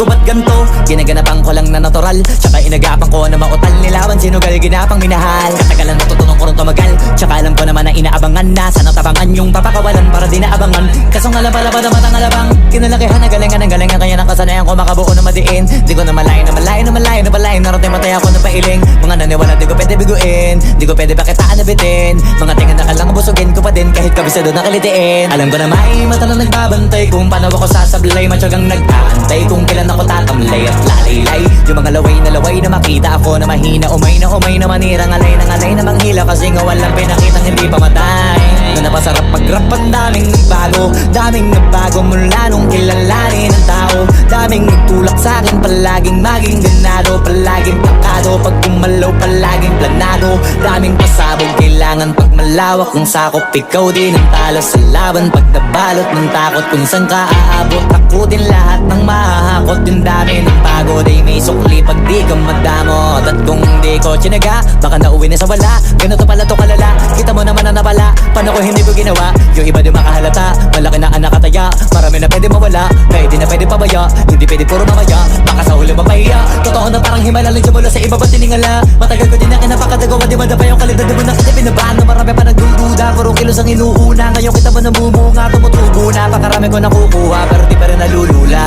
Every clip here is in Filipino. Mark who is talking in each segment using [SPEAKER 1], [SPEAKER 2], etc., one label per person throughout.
[SPEAKER 1] bago ba't ganto? Ginaganapan ko lang na natural, tsaka inagapan ko na mautal nilawan, sinugal ginapang minahal. Katagalan natutunan ko rin tumagal, tsaka alam ko naman na inaabangan na sana tabangan yung papakawalan para di naabangan. Kaso nga lang pala ba naman ang alabang kinalakihan na galingan ng galingan, kaya nakasanayan ko makabuo na madiin. Di ko na malayo na malayo na malayo na malayo, narating matay ako na pailing. Mga naniwala di ko pwede biguin, di ko pwede bakitaan na bitin. Mga tingan na kalang busugin ko pa din kahit kabisado na kalitiin. Alam ko na may mata na nagbabantay kung paano ako sasablay, matyagang nag-aantay kung kailan ako tatamlay at lalaylay. Yung mga laway na makita ako na mahina, umay na manira, ngalay na manghila, kasi nga walang pinakitang hindi pa matay. Na napasarap mag-rap, ang daming nagbago mula nung kilalanin ng tao. Daming nagtulak sa'kin, palaging maging ganado, palaging takado, pag kumalaw palaging planado. Daming pasabog, kailangan pag malawak ang sakop, ikaw din ang talo sa laban. Pag nabalot ng takot kung saan ka aabot, ako din lahat ng mahahakot. Yung dami ng pagod ay may sukli pag di ka madamot. At kung di ko tsinaga, baka nauwi na sa wala. Ganito pala to kalala, kita mo naman na nabala. Paano ko hindi ko ginawa? Yung iba di makahalata, malaki na anak kataya. Marami na pwede mawala, pwede na pwede pabaya. Hindi pwede puro mamaya, baka sa huli mapahiya. Totoo na parang himala lang siya mula sa iba ba tiningala. Matagal ko din na kinapakadagawa, di madapa yung kalidad, di mo na kasi pinabaan. Marami pa nagdududa, puro kilos ang inuuna. Ngayon kita mo namumunga, tumutubo na. Pakarami ko nakukuha, pero di pa rin nalulula.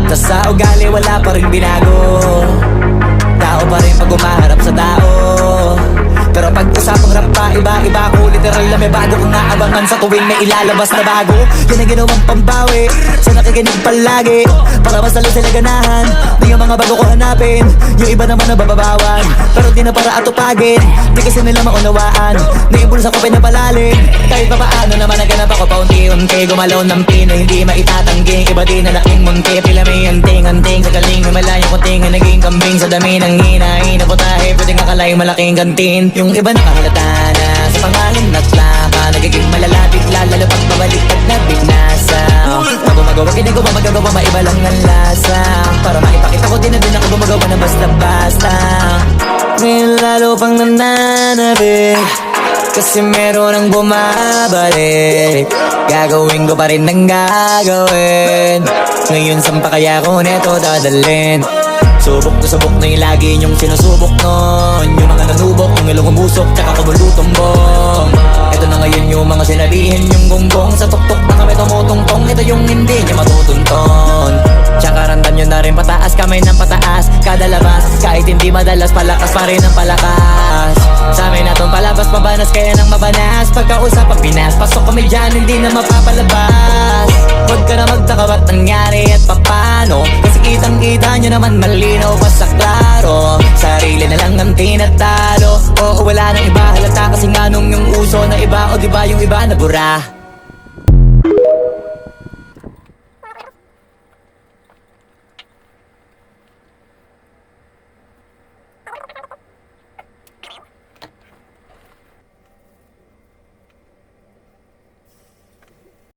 [SPEAKER 1] Tas sa ugali wala pa rin binago, tao pa rin pag umaharap sa tao. Pero pag usapang rap pa, iba-iba ako. Literal na may bago kong naabangan sa tuwing may ilalabas na bago. Yan ang ginawang pambawi sa nakikinig palagi, para mas lalo sila ganahan na yung mga bago ko hanapin. Yung iba naman nababawan, pero di na para atupagin. Di kasi nila maunawaan na yung bulsa ko pinapalalim. Kahit pa paano naman naganap ako paunti-unti, gumalaw ng pino, hindi maitatanggi. Iba din na laking munti, pila may anting-anting. Sa galing may malayo kunting na naging kambing. Sa dami ng hinahin na putahe, pwedeng akalay malaking gantin. Yung iba nakahalata na sa pangalan at plaka, nagiging malala bigla, lalo pag babalik at nabignasa. Pag gumagawa, hindi ko ba magagawa, maiba lang ang lasa. Para maipakita ko din na din ako gumagawa na basta-basta. Ngayon lalo pang nananabik, kasi meron ang bumabalik. Gagawin ko pa rin ang gagawin. Ngayon saan pa kaya ko neto dadalhin? Subok na yung lagi niyong sinusubok nun. Yung mga nanubok, yung ilong umusok, tsaka kumulutumbong. Ito na ngayon yung mga sinabihin yung gonggong. Sa tuktok na kami tumutungtong, ito yung hindi niya matutunton. Tsaka randam nyo na rin pataas, kamay ng pataas kada labas, kahit hindi madalas, palakas pa rin ang palakas. Sa amin na tong palabas, mabanas kaya nang mabanas. Pagkausap ang Pinas, pasok kami dyan, hindi na mapapalabas. Huwag ka na magtaka ba't nangyari at papano, kasi kitang-kita nyo naman malinaw pa sa klaro. Sarili na lang ang tinatalo, oo wala nang iba halata, kasi nga nung yung uso na iba, o diba yung iba nabura.